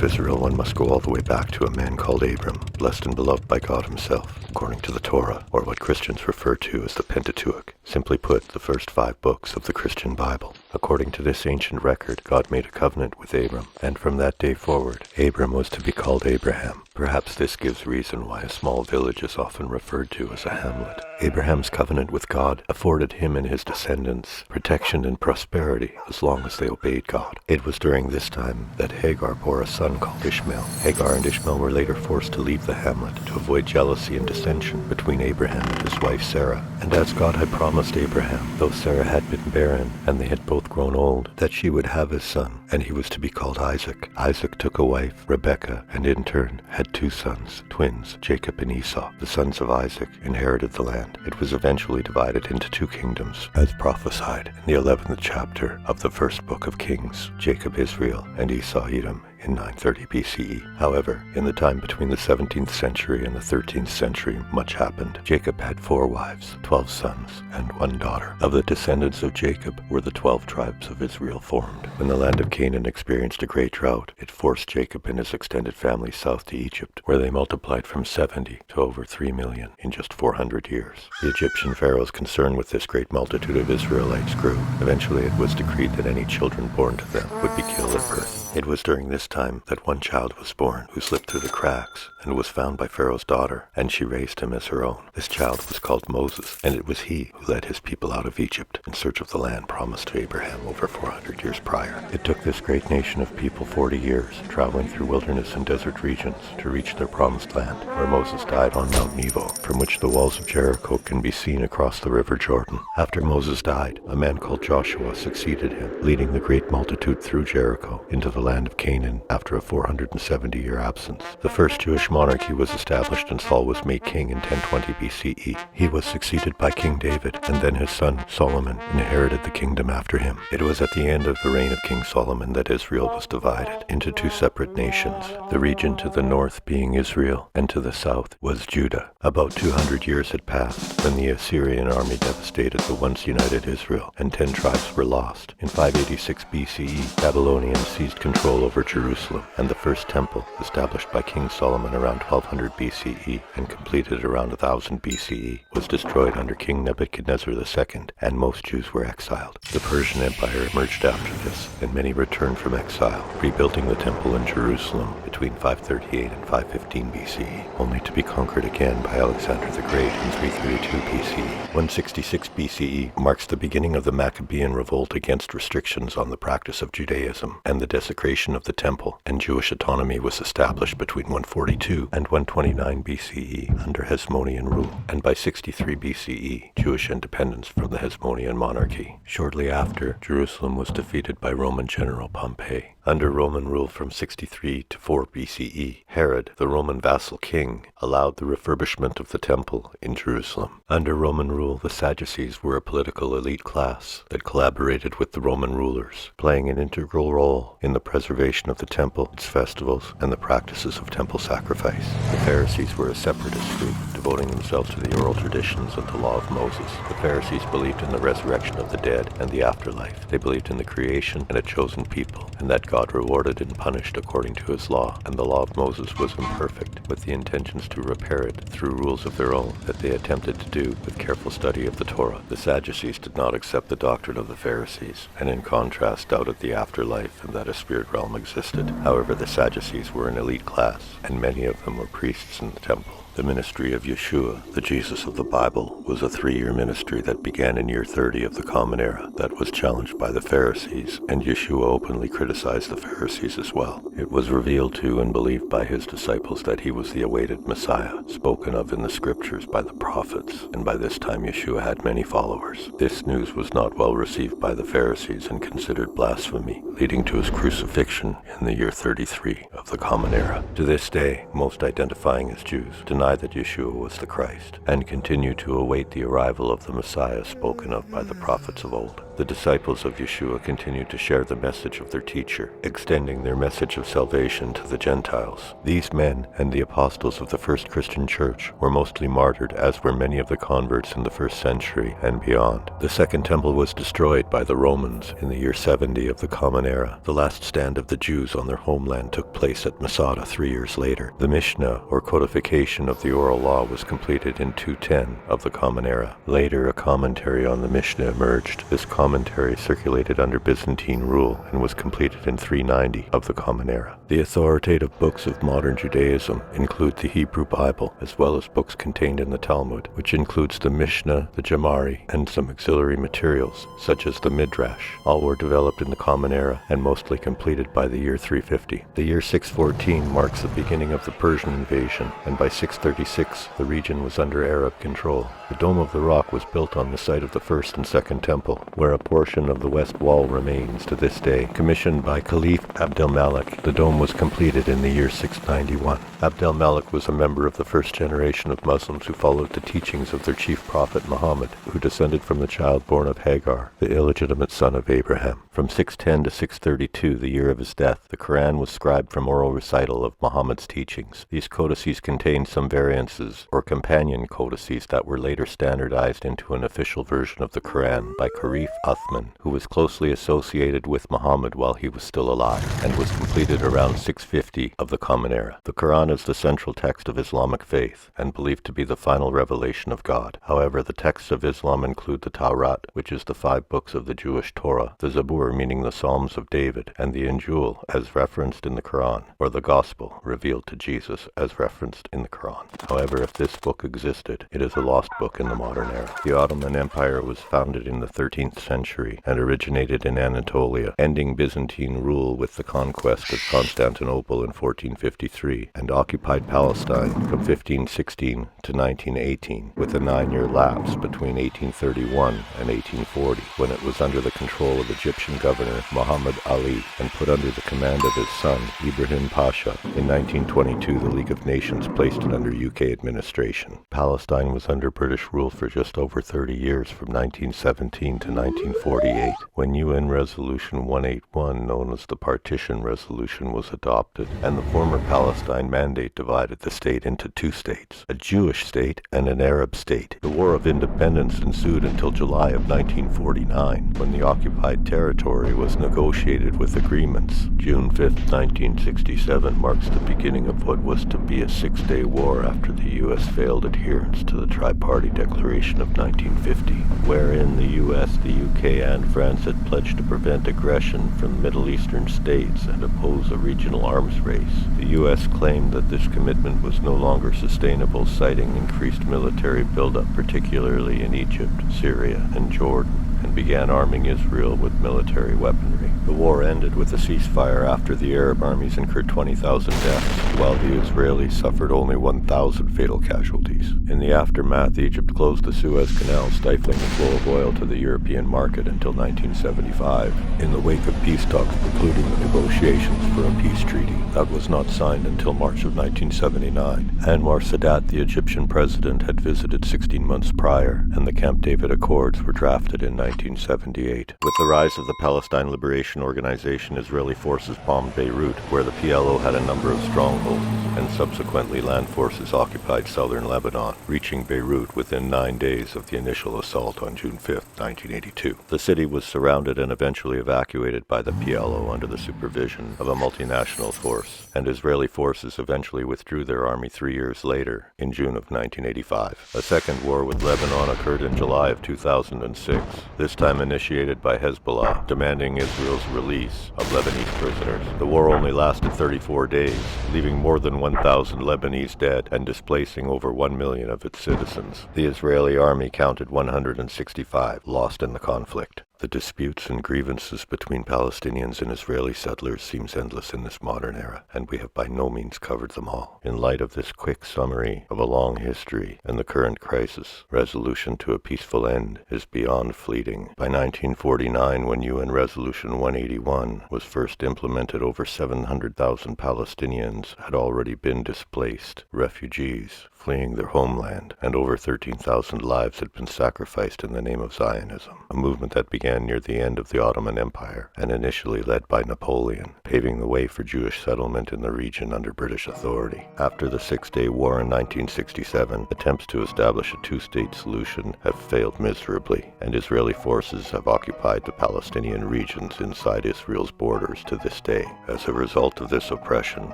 of Israel, one must go all the way back to a man called Abram, blessed and beloved by God himself, according to the Torah, or what Christians refer to as the Pentateuch. Simply put, the first 5 books of the Christian Bible. According to this ancient record, God made a covenant with Abram, and from that day forward, Abram was to be called Abraham. Perhaps this gives reason why a small village is often referred to as a hamlet. Abraham's covenant with God afforded him and his descendants protection and prosperity as long as they obeyed God. It was during this time that Hagar bore a son called Ishmael. Hagar and Ishmael were later forced to leave the hamlet to avoid jealousy and dissension between Abraham and his wife Sarah. And as God had promised Abraham, though Sarah had been barren and they had both grown old, that she would have a son, and he was to be called Isaac. Isaac took a wife, Rebekah, and in turn had 2 sons, twins, Jacob and Esau. The sons of Isaac inherited the land. It was eventually divided into 2 kingdoms, as prophesied in the 11th chapter of the first book of Kings, Jacob Israel and Esau Edom, in 930 BCE. However, in the time between the 17th century and the 13th century, much happened. Jacob had 4 wives, 12 sons, and 1 daughter. Of the descendants of Jacob were the 12 tribes of Israel formed. When the land of Canaan experienced a great drought, it forced Jacob and his extended family south to Egypt, where they multiplied from 70 to over 3 million in just 400 years. The Egyptian pharaoh's concern with this great multitude of Israelites grew. Eventually it was decreed that any children born to them would be killed at birth. It was during this time that one child was born who slipped through the cracks and was found by Pharaoh's daughter, and she raised him as her own. This child was called Moses, and it was he who led his people out of Egypt in search of the land promised to Abraham over 400 years prior. It took this great nation of people 40 years, traveling through wilderness and desert regions, to reach their promised land, where Moses died on Mount Nebo, from which the walls of Jericho can be seen across the river Jordan. After Moses died, a man called Joshua succeeded him, leading the great multitude through Jericho into the land of Canaan after a 470-year absence. The first Jewish monarchy was established and Saul was made king in 1020 BCE. He was succeeded by King David, and then his son Solomon inherited the kingdom after him. It was at the end of the reign of King Solomon that Israel was divided into 2 separate nations, the region to the north being Israel and to the south was Judah. About 200 years had passed when the Assyrian army devastated the once united Israel, and 10 tribes were lost. In 586 BCE, Babylonians seized control over Jerusalem, and the first temple, established by King Solomon around 1200 BCE and completed around 1000 BCE, was destroyed under King Nebuchadnezzar II, and most Jews were exiled. The Persian Empire emerged after this, and many returned from exile, rebuilding the temple in Jerusalem between 538 and 515 BCE, only to be conquered again by Alexander the Great in 332 BCE. 166 BCE marks the beginning of the Maccabean revolt against restrictions on the practice of Judaism, and the desecration of the temple, and Jewish autonomy was established between 142 and 129 BCE under Hasmonean rule, and by 63 BCE, Jewish independence from the Hasmonean monarchy. Shortly after, Jerusalem was defeated by Roman general Pompey. Under Roman rule from 63 to 4 BCE, Herod, the Roman vassal king, allowed the refurbishment of the temple in Jerusalem. Under Roman rule, the Sadducees were a political elite class that collaborated with the Roman rulers, playing an integral role in the preservation of the temple, its festivals, and the practices of temple sacrifice. The Pharisees were a separatist group, devoting themselves to the oral traditions and the law of Moses. The Pharisees believed in the resurrection of the dead and the afterlife. They believed in the creation and a chosen people, and that God rewarded and punished according to his law, and the law of Moses was imperfect, with the intentions to repair it through rules of their own that they attempted to do with careful study of the Torah. The Sadducees did not accept the doctrine of the Pharisees, and in contrast doubted the afterlife and that a spirit realm existed. However, the Sadducees were an elite class, and many of them were priests in the temple. The ministry of Yeshua, the Jesus of the Bible, was a 3-year ministry that began in year 30 of the Common Era that was challenged by the Pharisees, and Yeshua openly criticized the Pharisees as well. It was revealed to and believed by his disciples that he was the awaited Messiah, spoken of in the scriptures by the prophets, and by this time Yeshua had many followers. This news was not well received by the Pharisees and considered blasphemy, leading to his crucifixion in the year 33 of the Common Era. To this day, most identifying as Jews deny deny that Yeshua was the Christ, and continue to await the arrival of the Messiah spoken of by the prophets of old. The disciples of Yeshua continued to share the message of their teacher, extending their message of salvation to the Gentiles. These men and the apostles of the first Christian church were mostly martyred, as were many of the converts in the first century and beyond. The Second Temple was destroyed by the Romans in the year 70 of the Common Era. The last stand of the Jews on their homeland took place at Masada 3 years later. The Mishnah, or Codification of the Oral Law, was completed in 210 of the Common Era. Later, a commentary on the Mishnah emerged. This commentary circulated under Byzantine rule and was completed in 390 of the Common Era. The authoritative books of modern Judaism include the Hebrew Bible, as well as books contained in the Talmud, which includes the Mishnah, the Gemari, and some auxiliary materials, such as the Midrash. All were developed in the Common Era and mostly completed by the year 350. The year 614 marks the beginning of the Persian invasion, and by 636 the region was under Arab control. The Dome of the Rock was built on the site of the First and Second Temple, where a portion of the west wall remains to this day. Commissioned by Caliph Abdel-Malik, the dome was completed in the year 691. Abdel-Malik was a member of the first generation of Muslims who followed the teachings of their chief prophet Muhammad, who descended from the child born of Hagar, the illegitimate son of Abraham. From 610 to 632, the year of his death, the Quran was scribed from oral recital of Muhammad's teachings. These codices contained some variances, or companion codices, that were later standardized into an official version of the Quran by Sharif Uthman, who was closely associated with Muhammad while he was still alive, and was completed around 650 of the Common Era. The Quran is the central text of Islamic faith, and believed to be the final revelation of God. However, the texts of Islam include the Tawrat, which is the 5 books of the Jewish Torah, the Zabur, meaning the Psalms of David, and the Injil, as referenced in the Quran, or the Gospel, revealed to Jesus, as referenced in the Quran. However, if this book existed, it is a lost book in the modern era. The Ottoman Empire was founded in the 13th century and originated in Anatolia, ending Byzantine rule with the conquest of Constantinople in 1453, and occupied Palestine from 1516 to 1918, with a 9-year lapse between 1831 and 1840, when it was under the control of Egyptian governor Muhammad Ali and put under the command of his son Ibrahim Pasha. In 1922, the League of Nations placed it under UK administration. Palestine was under British rule for just over 30 years, from 1917 to 1948, when UN Resolution 181, known as the Partition Resolution, was adopted, and the former Palestine Mandate divided the state into 2 states, a Jewish state and an Arab state. The War of Independence ensued until July of 1949, when the occupied territory was negotiated with agreements. June 5, 1967 marks the beginning of what was to be a 6-day war after the U.S. failed adherence to the Tri-Party Declaration of 1950, wherein the U.S., the U.K., and France had pledged to prevent aggression from Middle Eastern states and oppose a regional arms race. The U.S. claimed that this commitment was no longer sustainable, citing increased military buildup, particularly in Egypt, Syria, and Jordan, and began arming Israel with military weaponry. The war ended with a ceasefire after the Arab armies incurred 20,000 deaths, while the Israelis suffered only 1,000 fatal casualties. In the aftermath, Egypt closed the Suez Canal, stifling the flow of oil to the European market until 1975, in the wake of peace talks precluding the negotiations for a peace treaty that was not signed until March of 1979. Anwar Sadat, the Egyptian president, had visited 16 months prior, and the Camp David Accords were drafted in 1978. With the rise of the Palestine Liberation Organization, Israeli forces bombed Beirut, where the PLO had a number of strongholds, and subsequently land forces occupied southern Lebanon, reaching Beirut within 9 days of the initial assault on June 5, 1982. The city was surrounded and eventually evacuated by the PLO under the supervision of a multinational force, and Israeli forces eventually withdrew their army 3 years later, in June of 1985. A second war with Lebanon occurred in July of 2006, this time initiated by Hezbollah, demanding Israel's release of Lebanese prisoners. The war only lasted 34 days, leaving more than 1,000 Lebanese dead and displacing over 1 million of its citizens. The Israeli army counted 165 lost in the conflict. The disputes and grievances between Palestinians and Israeli settlers seems endless in this modern era, and we have by no means covered them all. In light of this quick summary of a long history and the current crisis, resolution to a peaceful end is beyond fleeting. By 1949, when UN Resolution 181 was first implemented, over 700,000 Palestinians had already been displaced, refugees, fleeing their homeland, and over 13,000 lives had been sacrificed in the name of Zionism, a movement that began near the end of the Ottoman Empire and initially led by Napoleon, paving the way for Jewish settlement in the region under British authority. After the Six-Day War in 1967, attempts to establish a two-state solution have failed miserably, and Israeli forces have occupied the Palestinian regions inside Israel's borders to this day. As a result of this oppression,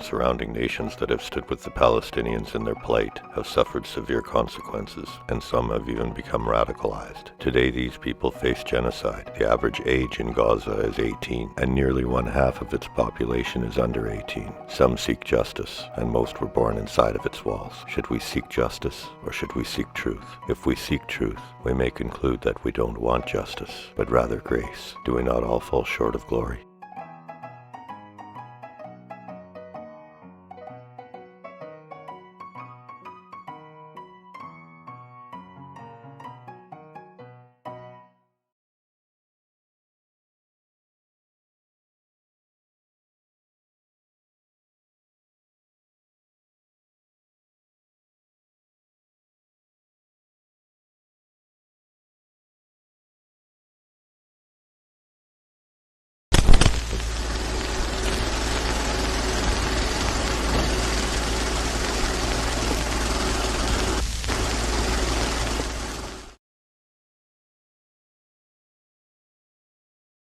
surrounding nations that have stood with the Palestinians in their plight have suffered severe consequences, and some have even become radicalized. Today these people face genocide. The average age in Gaza is 18, and nearly one-half of its population is under 18. Some seek justice, and most were born inside of its walls. Should we seek justice, or should we seek truth? If we seek truth, we may conclude that we don't want justice, but rather grace. Do we not all fall short of glory?